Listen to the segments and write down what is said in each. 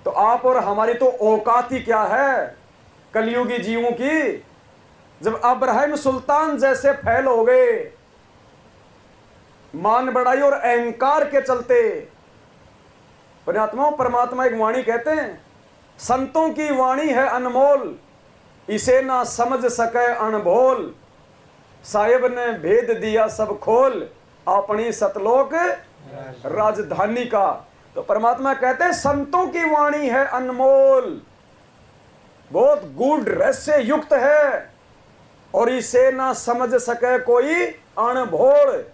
तो आप और हमारी तो औकात ही क्या है कलयुगी जीवों की। जब अब्राहिम सुल्तान जैसे फैल हो गए मान बढ़ाई और अहंकार के चलते, पुण्यात्माओं परमात्मा एक वाणी कहते हैं, संतों की वाणी है अनमोल, इसे ना समझ सके अनभोल, साहिब ने भेद दिया सब खोल, अपनी सतलोक राजधानी का। तो परमात्मा कहते हैं संतों की वाणी है अनमोल, बहुत गूढ़ रहस्य युक्त है, और इसे ना समझ सके कोई अनभोल।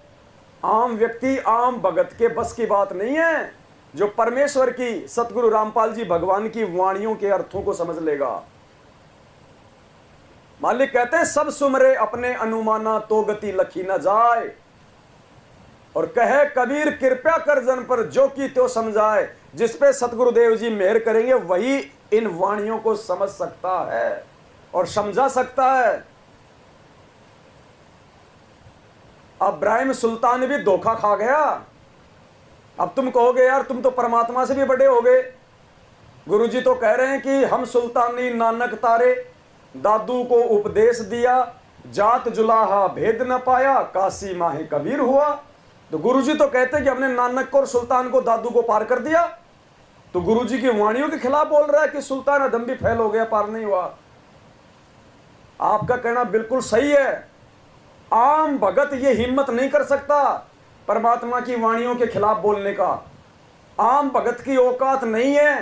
आम व्यक्ति आम भगत के बस की बात नहीं है जो परमेश्वर की, सतगुरु रामपाल जी भगवान की वाणियों के अर्थों को समझ लेगा। मालिक कहते हैं सब सुमरे अपने अनुमाना तो गति लखी न जाए, और कहे कबीर कृपया कर जन पर जो की त्यो समझाए। जिस पे सतगुरुदेव जी मेहर करेंगे वही इन वाणियों को समझ सकता है और समझा सकता है। अब्राहिम सुल्तान भी धोखा खा गया। अब तुम कहोगे यार तुम तो परमात्मा से भी बड़े हो गए, गुरुजी तो कह रहे हैं कि हम सुल्तानी नानक तारे, दादू को उपदेश दिया, जात जुलाहा भेद न पाया, काशी माहे कबीर हुआ। तो गुरुजी तो कहते हैं कि हमने नानक को और सुल्तान को, दादू को पार कर दिया। तो गुरुजी की वाणियों के खिलाफ बोल रहा है कि सुल्तान अदम भी फेल हो गया, पार नहीं हुआ। आपका कहना बिल्कुल सही है। आम भगत ये हिम्मत नहीं कर सकता परमात्मा की वाणियों के खिलाफ बोलने का। आम भगत की औकात नहीं है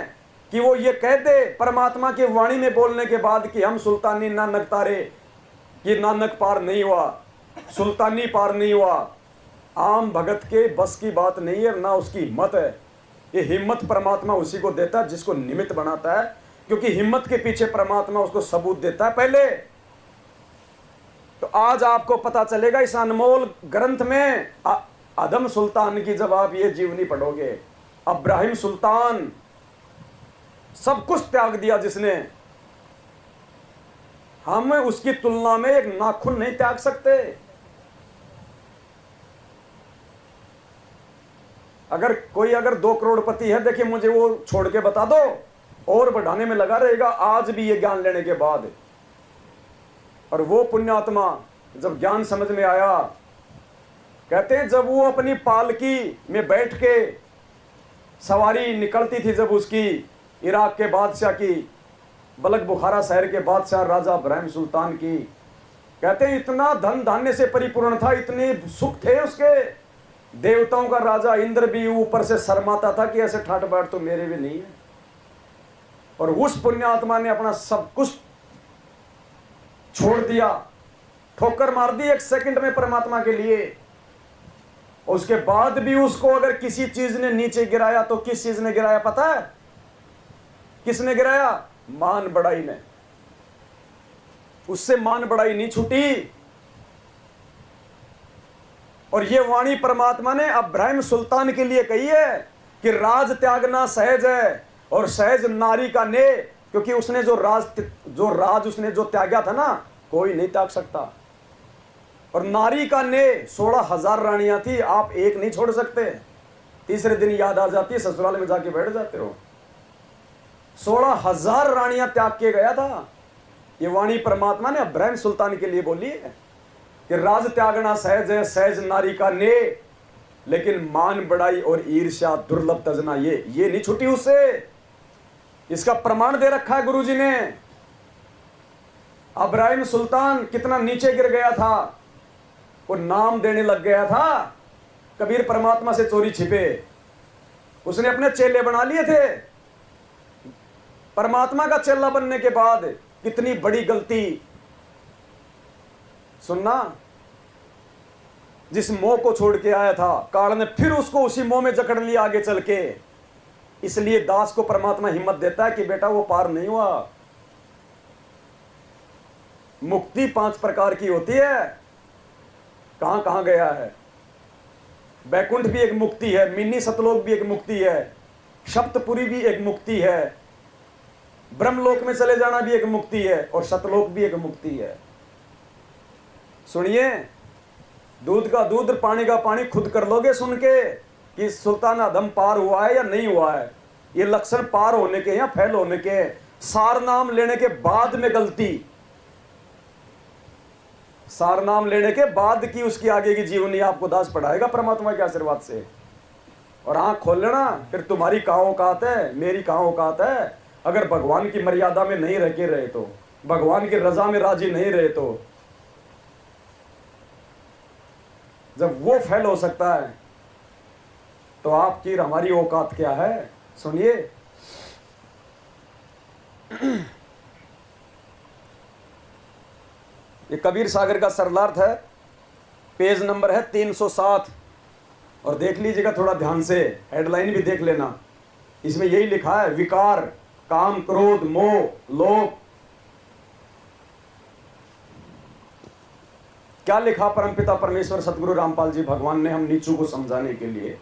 कि वो ये कह दे परमात्मा की वाणी में बोलने के बाद कि हम सुल्तानी नानक तारे, कि नानक पार नहीं हुआ, सुल्तानी पार नहीं हुआ। आम भगत के बस की बात नहीं है, ना उसकी हिम्मत है। ये हिम्मत परमात्मा उसी को देता है जिसको निमित्त बनाता है, क्योंकि हिम्मत के पीछे परमात्मा उसको सबूत देता है पहले। तो आज आपको पता चलेगा इस अनमोल ग्रंथ में अदम सुल्तान की जब आप ये जीवनी पढ़ोगे। अब्राहिम सुल्तान सब कुछ त्याग दिया जिसने, हम उसकी तुलना में एक नाखून नहीं त्याग सकते। अगर कोई 2 करोड़पति है, देखिए मुझे वो छोड़ के बता दो, और बढ़ाने में लगा रहेगा आज भी ये ज्ञान लेने के बाद। और वो पुण्यात्मा जब ज्ञान समझ में आया, कहते हैं जब वो अपनी पालकी में बैठ के सवारी निकलती थी, जब उसकी इराक के बादशाह की, बलक बुखारा शहर के बादशाह राजा इब्राहिम सुल्तान की, कहते हैं इतना धन धान्य से परिपूर्ण था, इतने सुख थे उसके, देवताओं का राजा इंद्र भी ऊपर से शर्माता था कि ऐसे ठाट बाट तो मेरे भी नहीं है। और उस पुण्यात्मा ने अपना सब कुछ छोड़ दिया, ठोकर मार दी 1 सेकंड में परमात्मा के लिए। उसके बाद भी उसको अगर किसी चीज ने नीचे गिराया तो किस चीज ने गिराया पता है? किसने गिराया? मान बढ़ाई ने। उससे मान बढ़ाई नहीं छूटी। और ये वाणी परमात्मा ने इब्राहिम सुल्तान के लिए कही है कि राज त्यागना सहज है और सहज नारी का ने, क्योंकि उसने जो राज उसने जो त्यागा था ना, कोई नहीं त्याग सकता। और नारी का ने 16,000 रानियां थी, आप एक नहीं छोड़ सकते। तीसरे दिन याद आ जाती है, ससुराल में जाके बैठ जाते हो। 16,000 रानियां त्याग के गया था। ये वाणी परमात्मा ने इब्राहिम सुल्तान के लिए बोली है कि राज त्यागना सहज है, सहज नारी का ने, लेकिन मान बढ़ाई और ईर्ष्या दुर्लभ तजना ये नहीं छूटी उससे। इसका प्रमाण दे रखा है गुरुजी ने। इब्राहिम सुल्तान कितना नीचे गिर गया था, वो नाम देने लग गया था कबीर परमात्मा से चोरी छिपे। उसने अपने चेले बना लिए थे। परमात्मा का चेला बनने के बाद कितनी बड़ी गलती। सुनना, जिस मोह को छोड़ के आया था काल ने फिर उसको उसी मोह में जकड़ लिया आगे चल के। इसलिए दास को परमात्मा हिम्मत देता है कि बेटा वो पार नहीं हुआ। मुक्ति 5 प्रकार की होती है। कहां कहां गया है? बैकुंठ भी एक मुक्ति है, मिनी सतलोक भी एक मुक्ति है, सप्तपुरी भी एक मुक्ति है, ब्रह्मलोक में चले जाना भी एक मुक्ति है, और सतलोक भी एक मुक्ति है। सुनिए, दूध का दूध पानी का पानी खुद कर लोगे सुन के कि सुल्तान आदम पार हुआ है या नहीं हुआ है। ये लक्षण पार होने के या फैल होने के। सार नाम लेने के बाद में गलती, सार नाम लेने के बाद की उसकी आगे की जीवनी आपको दास पढ़ाएगा परमात्मा के आशीर्वाद से। और आंख खोल लेना, फिर तुम्हारी कहाँ औकात है, मेरी कहाँ औकात है। अगर भगवान की मर्यादा में नहीं रह के रहे तो, भगवान की रजा में राजी नहीं रहे तो, जब वो फैल हो सकता है तो आपकी हमारी औकात क्या है। सुनिए, ये कबीर सागर का सरलार्थ है, पेज नंबर है 307 और देख लीजिएगा थोड़ा ध्यान से, हेडलाइन भी देख लेना। इसमें यही लिखा है, विकार, काम, क्रोध, मोह, लोभ। क्या लिखा परमपिता परमेश्वर सतगुरु रामपाल जी भगवान ने हम नीचू को समझाने के लिए।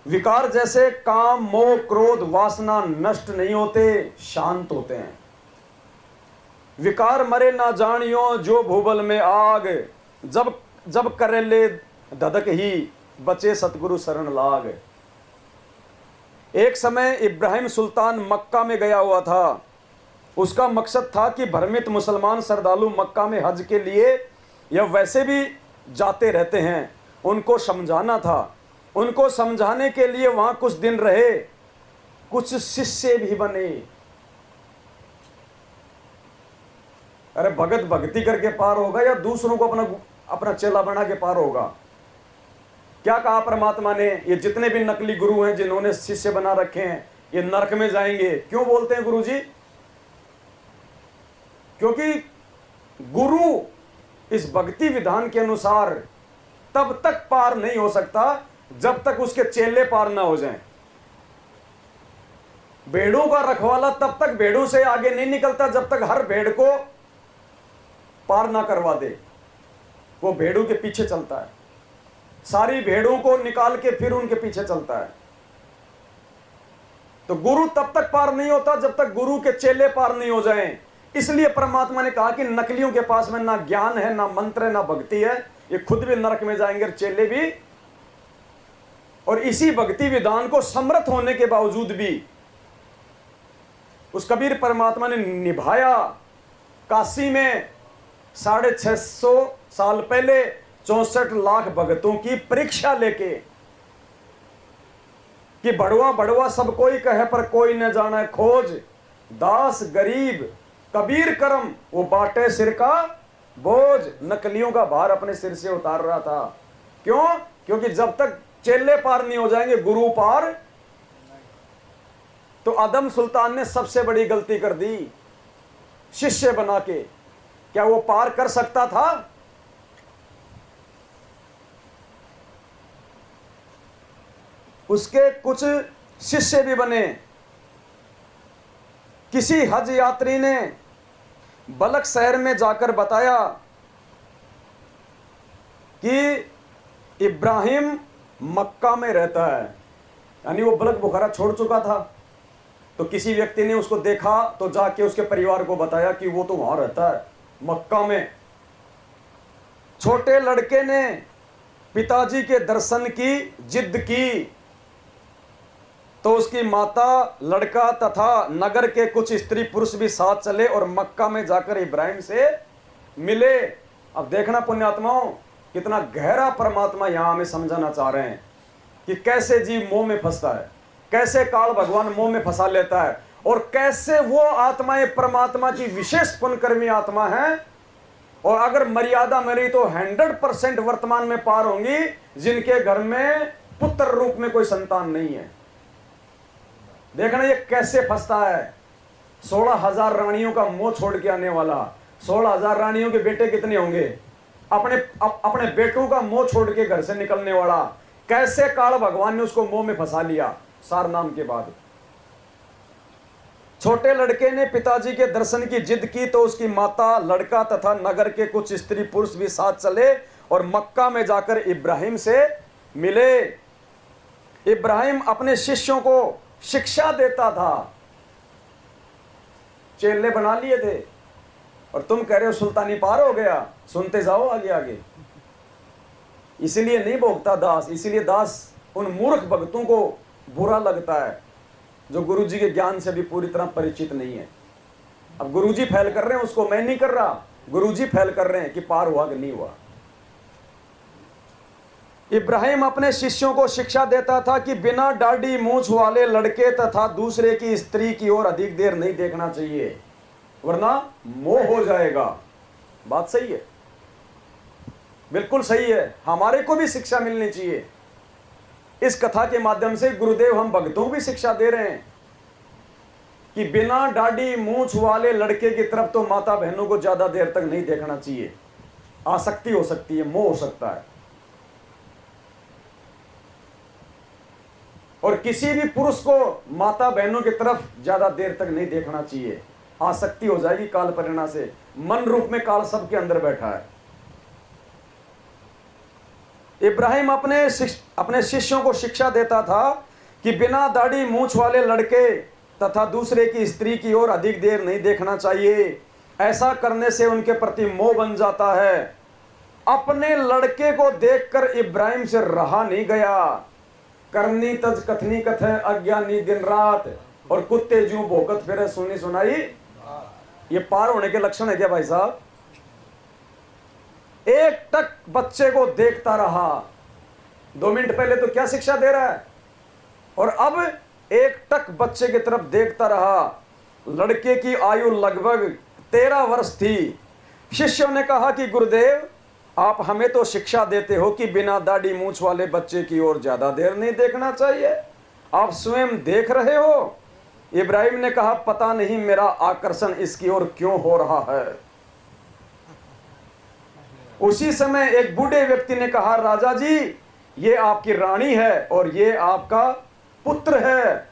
विकार जैसे काम, मोह, क्रोध, वासना नष्ट नहीं होते, शांत होते हैं। विकार मरे ना जानियो जो भूबल में आग, जब जब करे ले धधक ही बचे सतगुरु शरण लाग। एक समय इब्राहिम सुल्तान मक्का में गया हुआ था। उसका मकसद था कि भ्रमित मुसलमान श्रद्धालु मक्का में हज के लिए या वैसे भी जाते रहते हैं, उनको समझाना था। उनको समझाने के लिए वहां कुछ दिन रहे, कुछ शिष्य भी बने। अरे भगत भक्ति करके पार होगा या दूसरों को अपना चेला बना के पार होगा। क्या कहा परमात्मा ने, ये जितने भी नकली गुरु हैं जिन्होंने शिष्य बना रखे हैं ये नरक में जाएंगे। क्यों बोलते हैं गुरु जी? क्योंकि गुरु इस भक्ति विधान के अनुसार तब तक पार नहीं हो सकता जब तक उसके चेले पार ना हो जाएं। भेड़ों का रखवाला तब तक भेड़ों से आगे नहीं निकलता जब तक हर भेड़ को पार ना करवा दे। वो भेड़ों के पीछे चलता है, सारी भेड़ों को निकाल के फिर उनके पीछे चलता है। तो गुरु तब तक पार नहीं होता जब तक गुरु के चेले पार नहीं हो जाएं। इसलिए परमात्मा ने कहा कि नकलियों के पास में ना ज्ञान है, ना मंत्र है, ना भक्ति है, ये खुद भी नरक में जाएंगे और चेले भी। और इसी भक्ति विधान को समर्थ होने के बावजूद भी उस कबीर परमात्मा ने निभाया। काशी में 650 साल पहले 64 लाख भक्तों की परीक्षा लेके कि बड़वा बड़वा सब कोई कहे पर कोई न जाने खोज, दास गरीब कबीर करम वो बाटे सिर का बोझ। नकलियों का भार अपने सिर से उतार रहा था। क्यों? क्योंकि जब तक चेले पार नहीं हो जाएंगे गुरु पार। तो आदम सुल्तान ने सबसे बड़ी गलती कर दी, शिष्य बना के। क्या वो पार कर सकता था? उसके कुछ शिष्य भी बने। किसी हज यात्री ने बलक शहर में जाकर बताया कि इब्राहिम मक्का में रहता है, यानी वो बलक बुखारा छोड़ चुका था। तो किसी व्यक्ति ने उसको देखा तो जाके उसके परिवार को बताया कि वो तो वहां रहता है मक्का में। छोटे लड़के ने पिताजी के दर्शन की जिद की तो उसकी माता, लड़का तथा नगर के कुछ स्त्री पुरुष भी साथ चले और मक्का में जाकर इब्राहिम से मिले। अब देखना पुण्यात्माओं, कितना गहरा परमात्मा यहां हमें समझाना चाह रहे हैं कि कैसे जीव मोह में फंसता है, कैसे काल भगवान मोह में फंसा लेता है, और कैसे वो आत्माएं परमात्मा की विशेष पुण्यकर्मी आत्मा है। और अगर मर्यादा मेरी तो 100% वर्तमान में पार होंगी जिनके घर में पुत्र रूप में कोई संतान नहीं है। देखना ये कैसे फंसता है। 16,000 रानियों का मोह छोड़ के आने वाला, 16,000 रानियों के बेटे कितने होंगे, अपने बेटों का मोह छोड़ के घर से निकलने वाला, कैसे काल भगवान ने उसको मोह में फंसा लिया सार नाम के बाद। छोटे लड़के ने पिताजी के दर्शन की जिद की तो उसकी माता, लड़का तथा नगर के कुछ स्त्री पुरुष भी साथ चले और मक्का में जाकर इब्राहिम से मिले। इब्राहिम अपने शिष्यों को शिक्षा देता था, चेले बना लिए थे, और तुम कह रहे हो सुल्तानी पार हो गया। सुनते जाओ आगे आगे। इसीलिए नहीं भोगता दास, इसीलिए दास उन मूर्ख भक्तों को बुरा लगता है जो गुरुजी के ज्ञान से भी पूरी तरह परिचित नहीं है। अब गुरुजी फैल कर रहे हैं, उसको मैं नहीं कर रहा, गुरुजी फैल कर रहे हैं कि पार हुआ कि नहीं हुआ। इब्राहिम अपने शिष्यों को शिक्षा देता था कि बिना दाढ़ी मूंछ वाले लड़के तथा दूसरे की स्त्री की ओर अधिक देर नहीं देखना चाहिए, वरना मोह हो जाएगा। बात सही है, बिल्कुल सही है। हमारे को भी शिक्षा मिलनी चाहिए। इस कथा के माध्यम से गुरुदेव हम भक्तों को भी शिक्षा दे रहे हैं कि बिना दाढ़ी मूंछ वाले लड़के की तरफ तो माता बहनों को ज्यादा देर तक नहीं देखना चाहिए। आसक्ति हो सकती है, मोह हो सकता है। और किसी भी पुरुष को माता बहनों की तरफ ज्यादा देर तक नहीं देखना चाहिए, आसक्ति हो जाएगी काल परिणा से। मन रूप में काल सबके अंदर बैठा है। इब्राहिम अपने शिष्यों को शिक्षा देता था कि बिना दाढ़ी मूंछ वाले लड़के तथा दूसरे की स्त्री की ओर अधिक देर नहीं देखना चाहिए। ऐसा करने से उनके प्रति मोह बन जाता है। अपने लड़के को देखकर इब्राहिम से रहा नहीं गया। करनी तज कथनी कथ है, अज्ञानी दिन रात, और कुत्ते जूं भोकत फिरे सुनी सुनाई। ये पार होने के लक्षण है क्या भाई साहब? एक टक बच्चे को देखता रहा। 2 मिनट पहले तो क्या शिक्षा दे रहा है, और अब एक टक बच्चे की तरफ देखता रहा। लड़के की आयु लगभग 13 वर्ष थी। शिष्यों ने कहा कि गुरुदेव, आप हमें तो शिक्षा देते हो कि बिना दाढ़ी मूंछ वाले बच्चे की ओर ज्यादा देर नहीं देखना चाहिए, आप स्वयं देख रहे हो। इब्राहिम ने कहा, पता नहीं मेरा आकर्षण इसकी ओर क्यों हो रहा है। उसी समय एक बूढ़े व्यक्ति ने कहा, राजा जी, ये आपकी रानी है और ये आपका पुत्र है।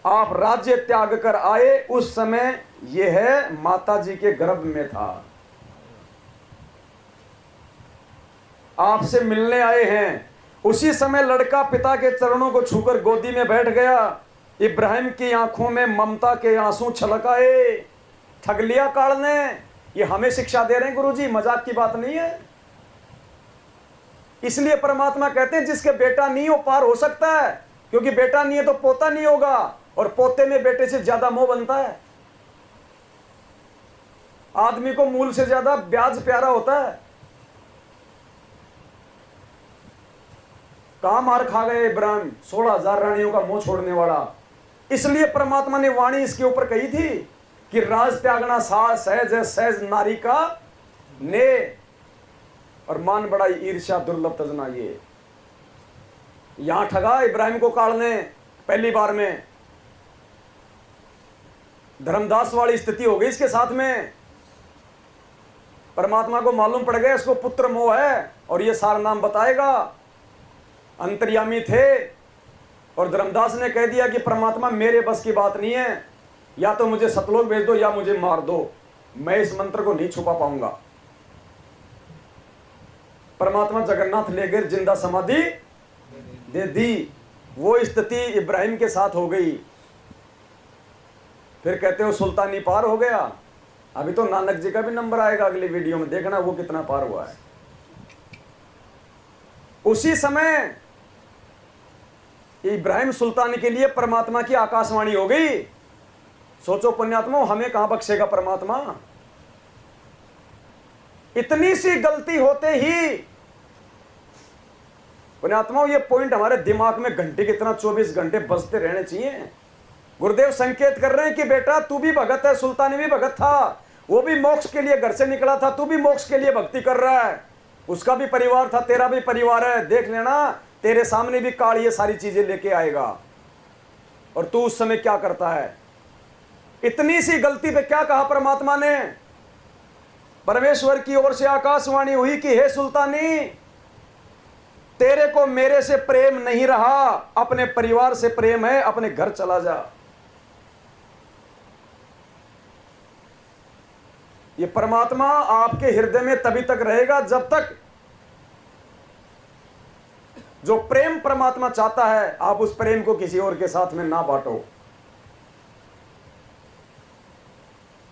आप राज्य त्याग कर आए उस समय यह माता जी के गर्भ में था, आपसे मिलने आए हैं। उसी समय लड़का पिता के चरणों को छूकर गोदी में बैठ गया। इब्राहिम की आंखों में ममता के आंसू छलक आए। ठग लिया काल ने। ये हमें शिक्षा दे रहे हैं गुरुजी, मजाक की बात नहीं है। इसलिए परमात्मा कहते हैं जिसके बेटा नहीं हो पार हो सकता है, क्योंकि बेटा नहीं है तो पोता नहीं होगा, और पोते में बेटे से ज्यादा मोह बनता है। आदमी को मूल से ज्यादा ब्याज प्यारा होता है। कहां मार खा गए इब्राहिम, 16,000 रानियों का मोह छोड़ने वाला। इसलिए परमात्मा ने वाणी इसके ऊपर कही थी कि राज त्यागना सहज है, सहज नारी का ने, और मान बड़ाई ईर्ष्या दुर्लभ तजना। ये यहां ठगा इब्राहिम को काल ने पहली बार में। धर्मदास वाली स्थिति हो गई इसके साथ में। परमात्मा को मालूम पड़ गया इसको पुत्र मोह है, और ये सारा नाम बताएगा। अंतर्यामी थे, और धर्मदास ने कह दिया कि परमात्मा मेरे बस की बात नहीं है, या तो मुझे सतलोक भेज दो या मुझे मार दो, मैं इस मंत्र को नहीं छुपा पाऊंगा। परमात्मा जगन्नाथ ले गए, जिंदा समाधि दे दी। वो स्थिति इब्राहिम के साथ हो गई। फिर कहते हो सुल्तानी पार हो गया। अभी तो नानक जी का भी नंबर आएगा अगली वीडियो में, देखना वो कितना पार हुआ है। उसी समय इब्राहिम सुल्तानी के लिए परमात्मा की आकाशवाणी हो गई। सोचो पुण्यात्मा, हमें कहां बख्शेगा परमात्मा। इतनी सी गलती होते ही पुण्यात्मा, ये पॉइंट हमारे दिमाग में घंटे की तरह 24 घंटे बजते रहने चाहिए। गुरुदेव संकेत कर रहे हैं कि बेटा तू भी भगत है, सुल्तानी भी भगत था, वो भी मोक्ष के लिए घर से निकला था, तू भी मोक्ष के लिए भक्ति कर रहा है। उसका भी परिवार था, तेरा भी परिवार है। देख लेना, तेरे सामने भी काल ये सारी चीजें लेके आएगा, और तू उस समय क्या करता है। इतनी सी गलती पे क्या कहा परमात्मा ने? परमेश्वर की ओर से आकाशवाणी हुई कि हे सुल्तानी, तेरे को मेरे से प्रेम नहीं रहा, अपने परिवार से प्रेम है, अपने घर चला जा। ये परमात्मा आपके हृदय में तभी तक रहेगा जब तक जो प्रेम परमात्मा चाहता है आप उस प्रेम को किसी और के साथ में ना बांटो।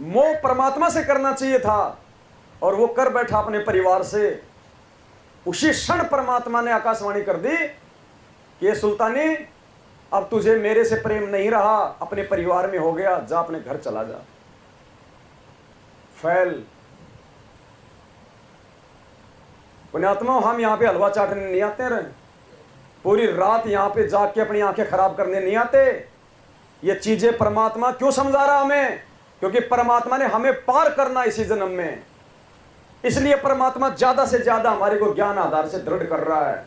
मोह परमात्मा से करना चाहिए था, और वो कर बैठा अपने परिवार से। उसी क्षण परमात्मा ने आकाशवाणी कर दी कि ये सुल्तानी, अब तुझे मेरे से प्रेम नहीं रहा, अपने परिवार में हो गया, जा अपने घर चला जा। फैल। पुण्यात्मा, हम यहां पे हलवा चाटने नहीं आते रहे, पूरी रात यहां पे जाग के अपनी आंखें खराब करने नहीं आते। ये चीजें परमात्मा क्यों समझा रहा हमें? क्योंकि परमात्मा ने हमें पार करना इसी जन्म में, इसलिए परमात्मा ज्यादा से ज्यादा हमारे को ज्ञान आधार से दृढ़ कर रहा है।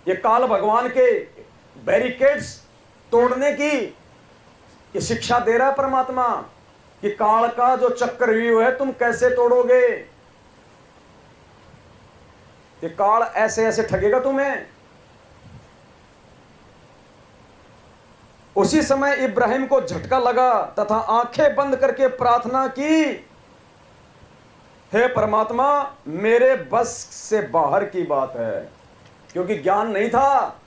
ये काल भगवान के बैरिकेड्स तोड़ने की ये शिक्षा दे रहा है परमात्मा कि काल का जो चक्रव्यूह है तुम कैसे तोड़ोगे। ये काल ऐसे ऐसे ठगेगा तुम्हें। उसी समय इब्राहिम को झटका लगा तथा आंखें बंद करके प्रार्थना की, हे परमात्मा, मेरे बस से बाहर की बात है। क्योंकि ज्ञान नहीं था।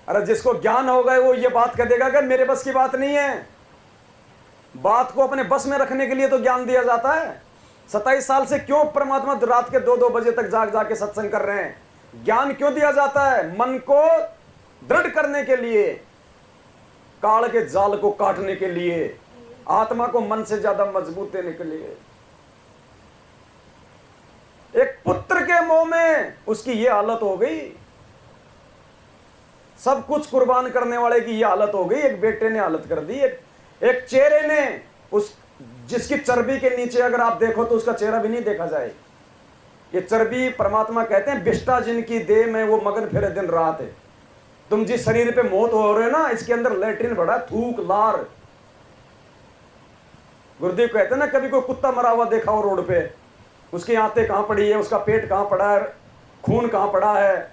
अरे जिसको ज्ञान हो गए वो ये बात कह देगा कि मेरे बस की बात नहीं है। बात को अपने बस में रखने के लिए तो ज्ञान दिया जाता है। 27 साल से क्यों परमात्मा रात के 2-2 बजे तक जाग जाके सत्संग कर रहे हैं? ज्ञान क्यों दिया जाता है? मन को दृढ़ करने के लिए, काल के जाल को काटने के लिए, आत्मा को मन से ज्यादा मजबूत देने के लिए। एक पुत्र के मोह में उसकी ये हालत हो गई, सब कुछ कुर्बान करने वाले की ये हालत हो गई। एक बेटे ने हालत कर दी, एक चेहरे ने, उस जिसकी चर्बी के नीचे अगर आप देखो तो उसका चेहरा भी नहीं देखा जाए। ये चर्बी परमात्मा कहते हैं विष्टा जिनकी देह में वो मगन फिरे दिन रात है। तुम जिस शरीर पे मौत हो रहे हो ना, इसके अंदर लैट्रिन बड़ा, थूक लार। गुरुदेव कहते हैं ना, कभी कोई कुत्ता मरा हुआ देखा हो रोड पे, उसकी आंतें कहां पड़ी है, उसका पेट कहां पड़ा है, खून कहां पड़ा है,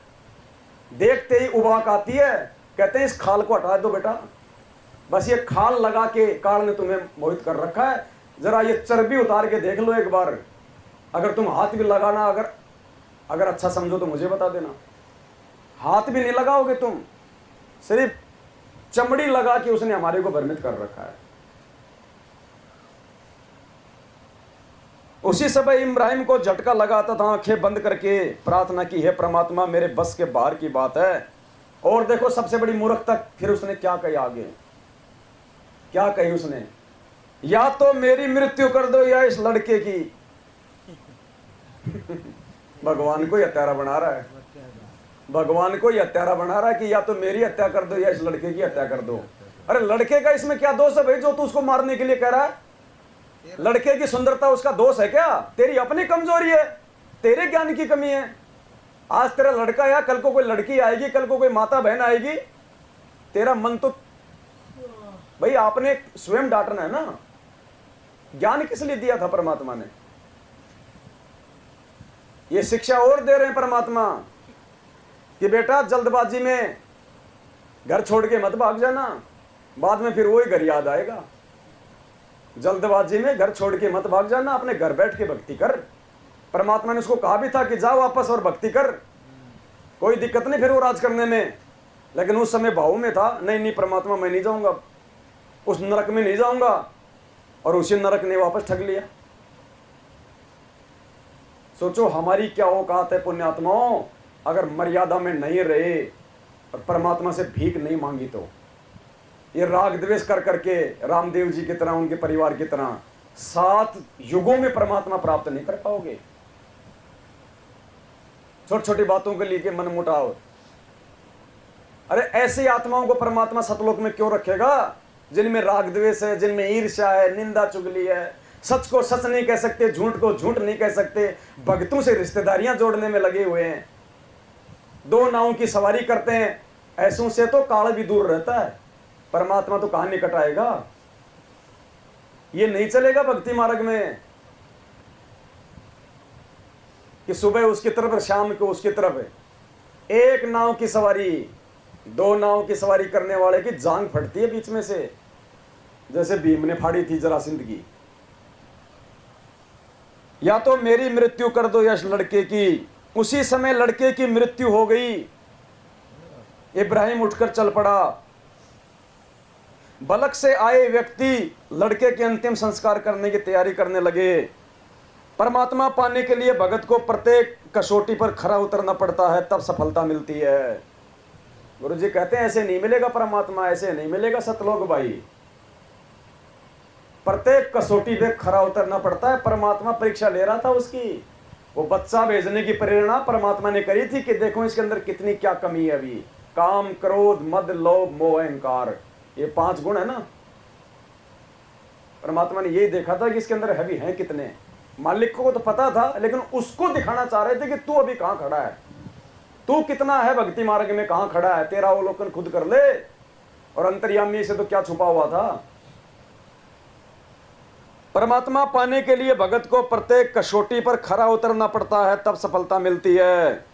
देखते ही उबाक आती है। कहते हैं इस खाल को हटा दो बेटा, बस ये खाल लगा के काल ने तुम्हें मोहित कर रखा है, जरा ये चर्बी उतार के देख लो एक बार। अगर तुम हाथ भी लगाना, अगर अच्छा समझो तो मुझे बता देना। हाथ भी नहीं लगाओगे तुम, सिर्फ चमड़ी लगा के उसने हमारे को भ्रमित कर रखा है। उसी समय इब्राहिम को झटका लगा तथा आंखें बंद करके प्रार्थना की, हे परमात्मा, मेरे बस के बाहर की बात है। और देखो सबसे बड़ी मूर्खता फिर उसने क्या कही आगे, क्या कही उसने, या तो मेरी मृत्यु कर दो या इस लड़के की। भगवान को हत्यारा बना रहा है, भगवान को हत्यारा बना रहा है कि या तो मेरी हत्या कर दो या इस लड़के की हत्या कर दो। अरे लड़के का इसमें क्या दोष है भाई जो तू उसको मारने के लिए कह रहा है? लड़के की सुंदरता उसका दोष है क्या? तेरी अपनी कमजोरी है, तेरे ज्ञान की कमी है। आज तेरा लड़का या कल को कोई लड़की आएगी, कल को कोई माता बहन आएगी, तेरा मन तो भाई आपने स्वयं डांटना है ना। ज्ञान किस लिए दिया था परमात्मा ने? ये शिक्षा और दे रहे हैं परमात्मा कि बेटा जल्दबाजी में घर छोड़ के मत भाग जाना, बाद में फिर वही घर याद आएगा। जल्दबाजी में घर छोड़ के मत भाग जाना, अपने घर बैठ के भक्ति कर। परमात्मा ने उसको कहा भी था कि जा वापस और भक्ति कर, कोई दिक्कत नहीं फिर वो राज करने में। लेकिन उस समय भाव में था, नहीं परमात्मा मैं नहीं जाऊंगा, उस नरक में नहीं जाऊंगा, और उसी नरक ने वापस ठग लिया। सोचो हमारी क्या औकात है पुण्यात्माओं, अगर मर्यादा में नहीं रहे और परमात्मा से भीख नहीं मांगी तो। ये राग द्वेष कर करके रामदेव जी की तरह, उनके परिवार की तरह 7 युगों में परमात्मा प्राप्त नहीं कर पाओगे। छोटी छोटी बातों के लिए मन मुटाव। अरे ऐसी आत्माओं को परमात्मा सतलोक में क्यों रखेगा जिनमें राग द्वेष है, जिनमें ईर्ष्या है, निंदा चुगली है, सच को सच नहीं कह सकते, झूठ को झूठ नहीं कह सकते, भक्तों से रिश्तेदारियां जोड़ने में लगे हुए हैं, 2 नावों की सवारी करते हैं। ऐसों से तो काल भी दूर रहता है, परमात्मा तो कहां निकट आएगा। ये नहीं चलेगा भक्ति मार्ग में कि सुबह उसकी तरफ और शाम को उसकी तरफ। एक नाव की सवारी, 2 नाव की सवारी करने वाले की जांग फटती है बीच में से, जैसे भीम ने फाड़ी थी जरासंध की। या तो मेरी मृत्यु कर दो या इस लड़के की। उसी समय लड़के की मृत्यु हो गई। इब्राहिम उठकर चल पड़ा। बलक से आए व्यक्ति लड़के के अंतिम संस्कार करने की तैयारी करने लगे। परमात्मा पाने के लिए भगत को प्रत्येक कसौटी पर खरा उतरना पड़ता है, तब सफलता मिलती है। गुरु जी कहते हैं ऐसे नहीं मिलेगा परमात्मा, ऐसे नहीं मिलेगा सतलोक भाई। प्रत्येक कसौटी पे खरा उतरना पड़ता है। परमात्मा परीक्षा ले रहा था उसकी। वो बच्चा भेजने की प्रेरणा परमात्मा ने करी थी कि देखो इसके अंदर कितनी क्या कमी है। अभी काम, क्रोध, मद, लोभ, मोह, अहंकार, ये 5 गुण है ना। परमात्मा ने यही देखा था कि इसके अंदर है भी हैं कितने। मालिक को तो पता था, लेकिन उसको दिखाना चाह रहे थे कि तू अभी कहां खड़ा है, तू कितना है भक्ति मार्ग में, कहां खड़ा है, तेरा अवलोकन खुद कर ले। और अंतर्यामी से तो क्या छुपा हुआ था। परमात्मा पाने के लिए भगत को प्रत्येक कसौटी पर खरा उतरना पड़ता है, तब सफलता मिलती है।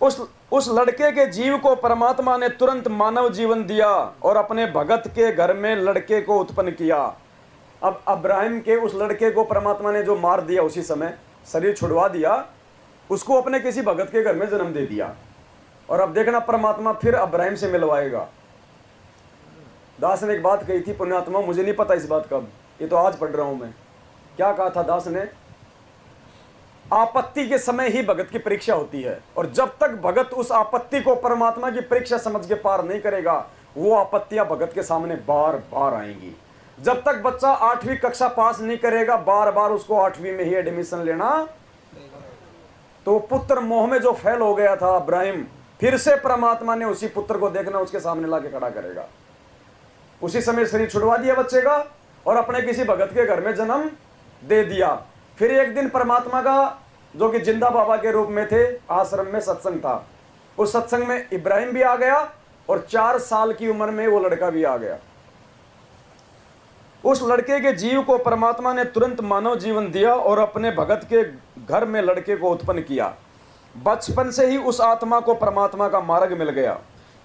उस लड़के के जीव को परमात्मा ने तुरंत मानव जीवन दिया और अपने भगत के घर में लड़के को उत्पन्न किया। अब अब्राहिम के उस लड़के को परमात्मा ने जो मार दिया, उसी समय शरीर छुड़वा दिया, उसको अपने किसी भगत के घर में जन्म दे दिया। और अब देखना परमात्मा फिर अब्राहिम से मिलवाएगा। दास ने एक बात कही थी, पुण्यात्मा, मुझे नहीं पता इस बात का, ये तो आज पढ़ रहा हूं मैं। क्या कहा था दास ने? आपत्ति के समय ही भगत की परीक्षा होती है, और जब तक भगत उस आपत्ति को परमात्मा की परीक्षा समझ के पार नहीं करेगा, वो आपत्तियां भगत के सामने बार बार आएंगी। जब तक बच्चा 8वीं कक्षा पास नहीं करेगा, बार बार उसको 8वीं में ही एडमिशन लेना। तो पुत्र मोह में जो फेल हो गया था अब्राहिम, फिर से परमात्मा ने उसी पुत्र को देखना उसके सामने लाके खड़ा करेगा। उसी समय शरीर छुड़वा दिया बच्चे का और अपने किसी भगत के घर में जन्म दे दिया। फिर एक दिन परमात्मा का, जो कि जिंदा बाबा के रूप में थे, आश्रम में सत्संग था। उस सत्संग में इब्राहिम भी आ गया और 4 साल की उम्र में वो लड़का भी आ गया। उस लड़के के जीव को परमात्मा ने तुरंत मानव जीवन दिया और अपने भगत के घर में लड़के को उत्पन्न किया। बचपन से ही उस आत्मा को परमात्मा का मार्ग मिल गया।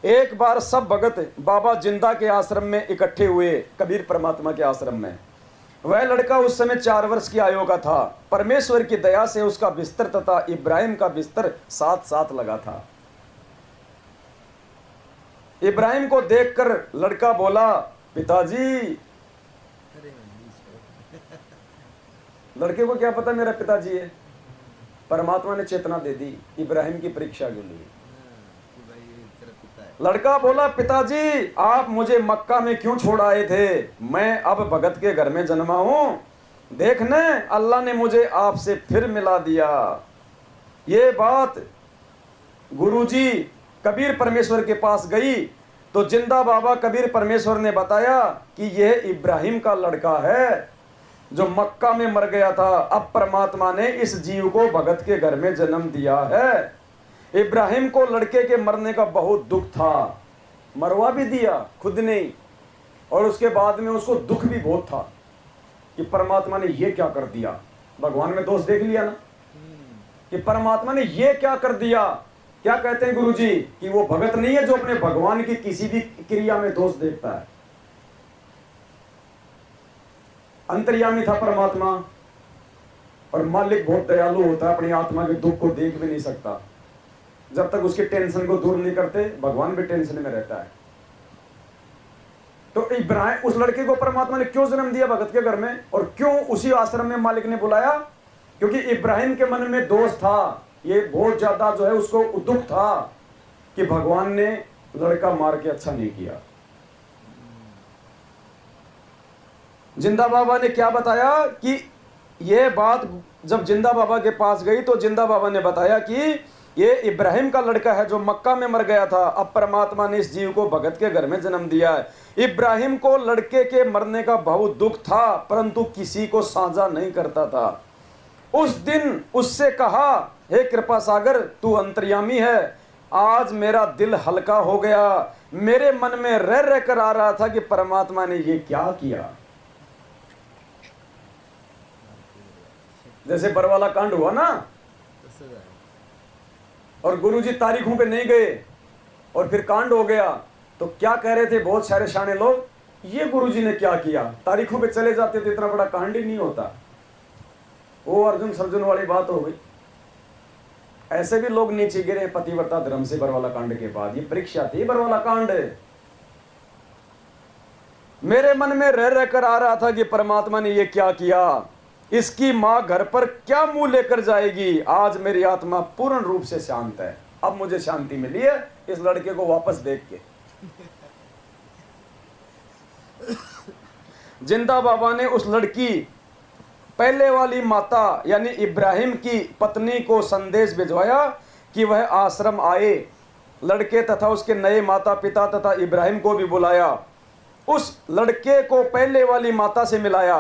एक बार सब भगत बाबा जिंदा के आश्रम में इकट्ठे हुए, कबीर परमात्मा के आश्रम में। वह लड़का उस समय 4 वर्ष की आयु का था। परमेश्वर की दया से उसका बिस्तर तथा इब्राहिम का बिस्तर साथ साथ लगा था। इब्राहिम को देखकर लड़का बोला, पिताजी। लड़के को क्या पता मेरा पिताजी है। परमात्मा ने चेतना दे दी इब्राहिम की परीक्षा के लिए। लड़का बोला, पिताजी आप मुझे मक्का में क्यों छोड़ आए थे? मैं अब भगत के घर में जन्मा हूं। देखने अल्लाह ने मुझे आपसे फिर मिला दिया। ये बात गुरुजी कबीर परमेश्वर के पास गई तो जिंदा बाबा कबीर परमेश्वर ने बताया कि यह इब्राहिम का लड़का है जो मक्का में मर गया था। अब परमात्मा ने इस जीव को भगत के घर में जन्म दिया है। इब्राहिम को लड़के के मरने का बहुत दुख था, मरवा भी दिया खुद ने, और उसके बाद में उसको दुख भी बहुत था कि परमात्मा ने ये क्या कर दिया। भगवान में दोष देख लिया ना कि परमात्मा ने ये क्या कर दिया। क्या कहते हैं गुरुजी कि वो भगत नहीं है जो अपने भगवान की किसी भी क्रिया में दोष देखता है। अंतर्यामी था परमात्मा, और मालिक बहुत दयालु होता है, अपनी आत्मा के दुख को देख भी नहीं सकता। जब तक उसके टेंशन को दूर नहीं करते, भगवान भी टेंशन में रहता है। तो इब्राहिम, उस लड़के को परमात्मा ने क्यों जन्म दिया भगत के घर में, और क्यों उसी आश्रम में मालिक ने बुलाया? क्योंकि इब्राहिम के मन में दोष था, ये बहुत ज्यादा जो है उसको दुख था कि भगवान ने लड़का मार के अच्छा नहीं किया। जिंदा बाबा ने क्या बताया कि यह बात जब जिंदा बाबा के पास गई तो जिंदा बाबा ने बताया कि ये इब्राहिम का लड़का है जो मक्का में मर गया था। अब परमात्मा ने इस जीव को भगत के घर में जन्म दिया है। इब्राहिम को लड़के के मरने का बहुत दुख था, परंतु किसी को साझा नहीं करता था। उस दिन उससे कहा, हे कृपा सागर तू अंतर्यामी है, आज मेरा दिल हल्का हो गया। मेरे मन में रह रह कर आ रहा था कि परमात्मा ने ये क्या किया। जैसे बरवाला कांड हुआ ना, और गुरुजी तारीखों पे नहीं गए और फिर कांड हो गया, तो क्या कह रहे थे बहुत सारे शाने लोग, ये गुरुजी ने क्या किया। तारीखों पे चले जाते तो इतना बड़ा कांड ही नहीं होता। वो अर्जुन सर्जुन वाली बात हो गई। ऐसे भी लोग नीचे गिरे पतिव्रता धर्म से बरवाला कांड के बाद। ये परीक्षा थी बरवाला कांड। मेरे मन में रह कर आ रहा था कि परमात्मा ने ये क्या किया, इसकी मां घर पर क्या मुंह लेकर जाएगी। आज मेरी आत्मा पूर्ण रूप से शांत है। अब मुझे शांति मिली है इस लड़के को वापस देख के। जिंदा बाबा ने उस लड़की पहले वाली माता यानी इब्राहिम की पत्नी को संदेश भिजवाया कि वह आश्रम आए। लड़के तथा उसके नए माता पिता तथा इब्राहिम को भी बुलाया। उस लड़के को पहले वाली माता से मिलाया।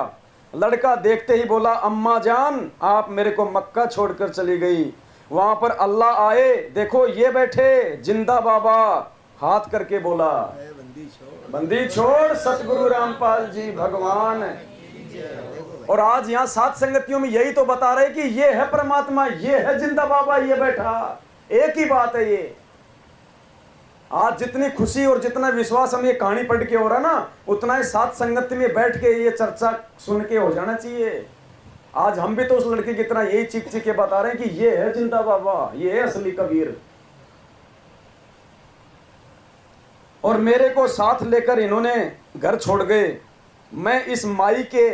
लड़का देखते ही बोला, अम्मा जान आप मेरे को मक्का छोड़कर चली गई। वहां पर अल्लाह आए, देखो ये बैठे जिंदा बाबा। हाथ करके बोला, बंदी छोड़ सतगुरु रामपाल जी भगवान। और आज यहाँ सात संगतियों में यही तो बता रहे कि ये है परमात्मा, ये है जिंदा बाबा, ये बैठा, एक ही बात है ये। आज जितनी खुशी और जितना विश्वास हम ये कहानी पढ़ के हो रहा ना, उतना ही सात संगत में बैठ के ये चर्चा सुन के हो जाना चाहिए। आज हम भी तो उस लड़के की तरह यही चीख चीख के बता रहे हैं कि ये है जिंदा बाबा, ये है असली कबीर। और मेरे को साथ लेकर इन्होंने घर छोड़ गए। मैं इस माई के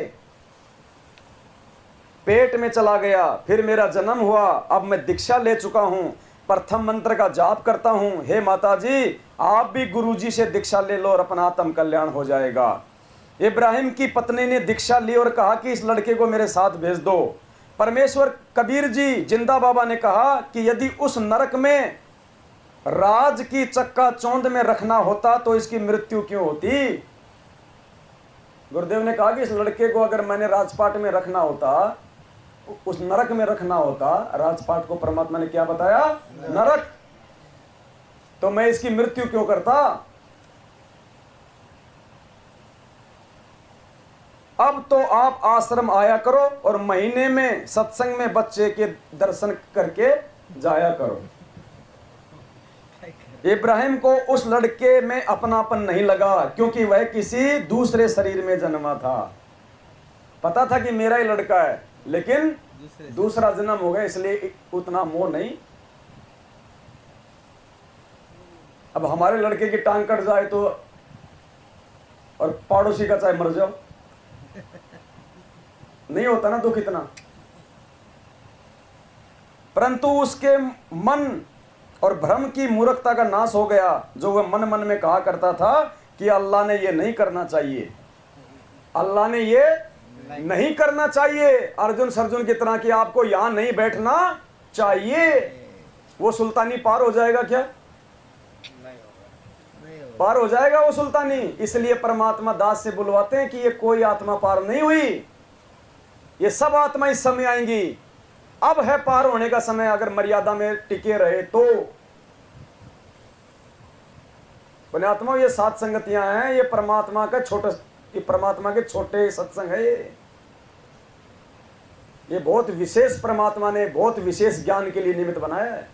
पेट में चला गया, फिर मेरा जन्म हुआ। अब मैं दीक्षा ले चुका हूं, प्रथम मंत्र का जाप करता हूं। हे माता जी आप भी गुरुजी से दीक्षा ले लो और अपना आत्म कल्याण हो जाएगा। इब्राहिम की पत्नी ने दीक्षा ली और कहा कि इस लड़के को मेरे साथ भेज दो। परमेश्वर कबीर जी जिंदा बाबा ने कहा कि यदि उस नरक में राज की चक्का चौंध में रखना होता तो इसकी मृत्यु क्यों होती। गुरुदेव ने कहा कि इस लड़के को अगर मैंने राजपाट में रखना होता, उस नरक में रखना होता, राजपाट को परमात्मा ने क्या बताया, नरक, तो मैं इसकी मृत्यु क्यों करता। अब तो आप आश्रम आया करो और महीने में सत्संग में बच्चे के दर्शन करके जाया करो। इब्राहिम को उस लड़के में अपनापन नहीं लगा क्योंकि वह किसी दूसरे शरीर में जन्मा था। पता था कि मेरा ही लड़का है, लेकिन दूसरा जन्म हो गया इसलिए उतना मोह नहीं। अब हमारे लड़के की टांग कट जाए तो और पड़ोसी का चाहे मर जाओ, नहीं होता ना दुख इतना। परंतु उसके मन और भ्रम की मूर्खता का नाश हो गया। जो वह मन मन में कहा करता था कि अल्लाह ने ये नहीं करना चाहिए, अल्लाह ने ये नहीं करना चाहिए, अर्जुन सर्जुन की तरह कि आपको यहां नहीं बैठना चाहिए, वो सुल्तानी पार हो जाएगा क्या? पार हो जाएगा वो सुल्तानी। इसलिए परमात्मा दास से बुलवाते हैं कि ये कोई आत्मा पार नहीं हुई, ये सब आत्मा इस समय आएंगी। अब है पार होने का समय, अगर मर्यादा में टिके रहे तो। पुण्यात्मा ये सात संगतियां हैं, ये परमात्मा का छोटा, ये परमात्मा के छोटे सत्संग है। ये बहुत विशेष परमात्मा ने बहुत विशेष ज्ञान के लिए निमित्त बनाया है।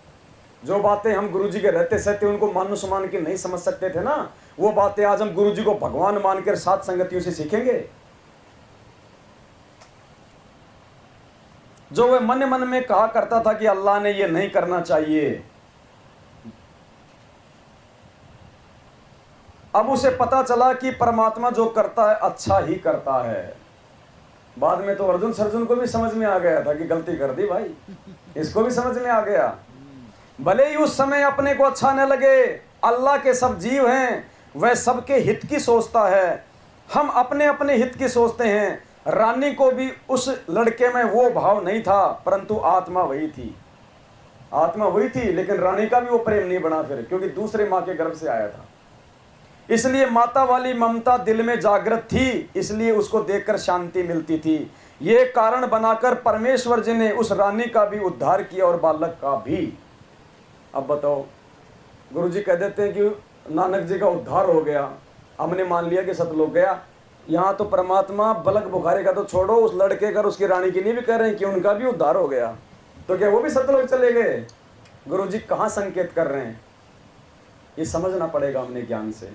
जो बातें हम गुरुजी के रहते सहते उनको मानुष मान के नहीं समझ सकते थे ना, वो बातें आज हम गुरुजी को भगवान मानकर सात संगतियों से सीखेंगे। जो वह मन मन में कहा करता था कि अल्लाह ने ये नहीं करना चाहिए, अब उसे पता चला कि परमात्मा जो करता है अच्छा ही करता है। बाद में तो अर्जुन सर्जुन को भी समझ में आ गया था कि गलती कर दी भाई, इसको भी समझ में आ गया। भले ही उस समय अपने को अच्छा न लगे, अल्लाह के सब जीव हैं, वह सबके हित की सोचता है। हम अपने अपने हित की सोचते हैं। रानी को भी उस लड़के में वो भाव नहीं था, परंतु आत्मा वही थी, आत्मा वही थी, लेकिन रानी का भी वो प्रेम नहीं बना फिर, क्योंकि दूसरे माँ के गर्भ से आया था। इसलिए माता वाली ममता दिल में जागृत थी, इसलिए उसको देखकर शांति मिलती थी। ये कारण बनाकर परमेश्वर जी ने उस रानी का भी उद्धार किया और बालक का भी। अब बताओ, गुरुजी कह देते हैं कि नानक जी का उद्धार हो गया, हमने मान लिया कि सतलोक गया। यहाँ तो परमात्मा बलक बुखारी का तो छोड़ो, उस लड़के का उसकी रानी के लिए भी कह रहे हैं कि उनका भी उद्धार हो गया, तो क्या वो भी सतलोक चले गए? गुरुजी कहाँ संकेत कर रहे हैं, ये समझना पड़ेगा हमने ज्ञान से।